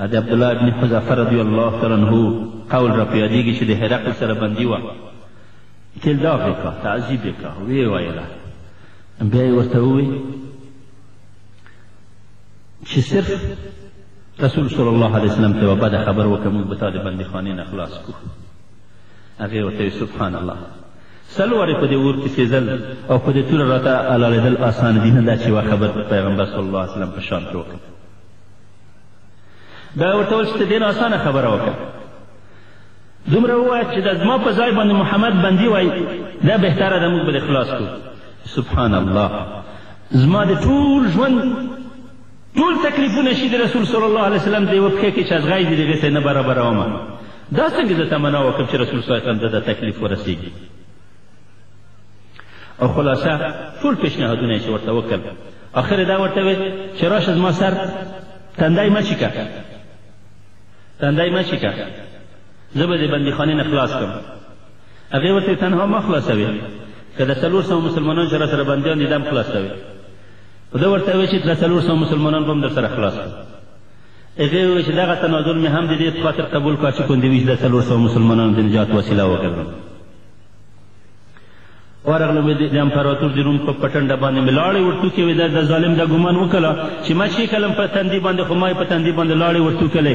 د عبدالله ابن حذافه رضی الله تعالی عنه قول را په یادېږي چې د هرقل سره بندي وه کلداغ یې کړه تعذیب یې کړه ویې ویله بیا یې ورته ووی چې صرف رسول صلی الله علیه وسلم ته یوه بده خبر وکړه موږ به تا د بندیخانې نه خلاص کړو هغې ورته وی سبحان الله څلورې په دې اور کې سېزل او په دې توره راته حلالېدل اسانه دي نه دا چې یوه خبر پیغمبر صلی الله علیه وسلم په شان کې وکړه دا ورته ویل چې ته ډېره اسانه خبره وکړه دومره ووایه چې دا زما په ځای باندې محمد بندي وای دا بهتره ده موږ به دې خلاص کړو سبحان الله زما د ټول ژوند ټول تکلیفونه چې د رسول صلی الله علیه وسلم د یوه پښې کې چې ازغی دي د هغې ته یې نه برابرومه دا څنګه زه تمنا وکړم چې رسول صلی الله علیه وسلم ته دا تکلیف ورسېږي او خلاصه ټول پیشنهادونه یې چې ورته وکړل آخر دا ورته ویل چې راشه زما سر تندی مه چیکه تندی مه چیکه زه به د بندیخانې نه خلاص کړم هغې ورته تنها ما خلاصوي که د 400 مسلمانان چې را سره بندیان دي دا هم خلاصوي ده ورته وایي چې 400 مسلمانان به هم در سره خلاص کړم هغې وویل چې دغه تنازل مې هم د دې په خاطر قبول کړه چې کوندې وي چې د 400 مسلمانانو د نجات وسیله وګرځم ورغلم د امپراتور د روم په پټنډه باندې مې لاړې ورټوکې وې د ظالم دا ګمان وکړه چې ما چې کلم په تندي باندې خو ما یې په تندي باندې لاړې ورټوکلې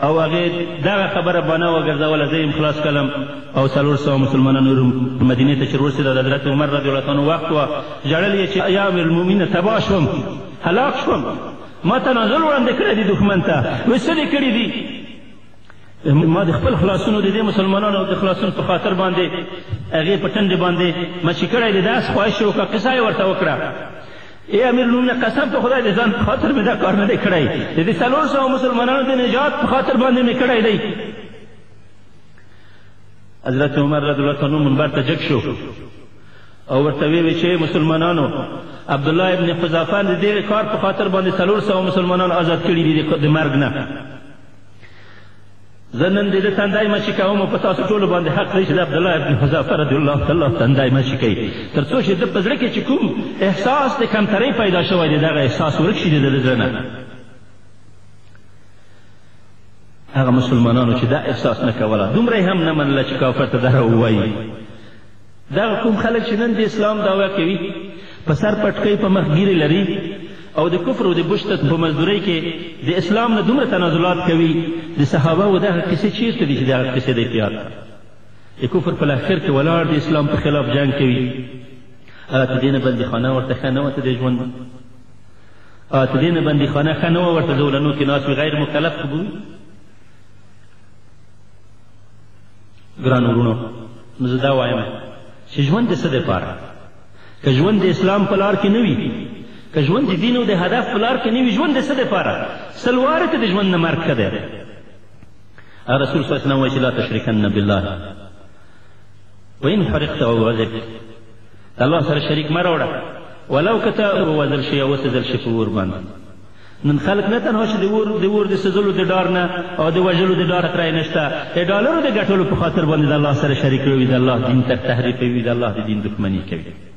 او هغې دغه خبره بنا وګرځوله زه یې خلاص کړم او 400 مسلمانانو مدینې ته چې ورسېده د حضرت عمر رضی الله عنه وخت وه ژړل یې چې یا امیرالمؤمنینه تباه شوم هلاک شوم ما تنازل وړاندې کړی دی دښمن ته وایي څه دې کړي دي ما د خپل خلاصونو د دې مسلمانانو د خلاصون په خاطر باندې هغې په ټنډې باندې مچې کړی دی داسې خواهش یې وکړه قصه یې ورته وکړه ای امیرالمؤمنین قسم په خدای د ځان په خاطر مې دا کار نه دی کړی د دې 400 مسلمانانو د نجات په خاطر باندې مې کړی دی حضرت عمر رضی الله عنه منبر ته جګ شو او ورته ویې چې مسلمانانو عبدالله ابن حذافه د دې کار په خاطر باندې 400 مسلمانان آزاد کړي دي د مرګ نه زه نن د ده تندی مچې کوم او په تاسو ټولو باندې حق دی چې د عبدالله ابن حذافه رضی الله تعالی تندی مچې کوي تر څو چې ده په زړه کې چې کوم احساس د کمترۍ پیدا شوی دی دغه احساس ورک شي د ده زړه نه هغه مسلمانانو چې دا احساس نه کوله دومره یې هم نه منله چې کافر ته دغه ووایي دغه کوم خلک چې نن د اسلام دعوه کوي په سر پټکۍ په مخ ګیرې لري او د کفر او د بشت په مزدورۍ کې د اسلام نه دومره تنازلات کوي د صحابهو دغه کیسې چیرته دي چې دغه کیسې دی په یاد د کفر په لښکر کې ولاړ د اسلام په خلاف جنګ کوي ته دې نه بندیخانه ورته ښه نه وه ته د ژوند ته دې نه بندیخانه ښه نه وه ورته زولنو کې ناست وي غیر مکلف خو به وي ګران ورونو نو زه دا وایم چې ژوند د څه دپاره که ژوند د اسلام په لار کې نه وي که ژوند د دین او د هدف په لار کې نه وي ژوند د څه دپاره سلوارې ته د ژوند نه مرګ ښه دی رسول صلی الله علیه وسلم وایي چې لا تشرکن بالله وان حرقت او غضبت الله سره شریک مه راوړه ولو که ته ووژل شي او وسېدل شي په اور باندې نن خلک نه تنها چې د اور د سېځلو د ډار نه او د وژلو د ډار خطره یې نشته د ډالرو د ګټلو په خاطر باندې د الله سره شریک وي د الله دین ته تحریفوي د الله د دین دښمني کوي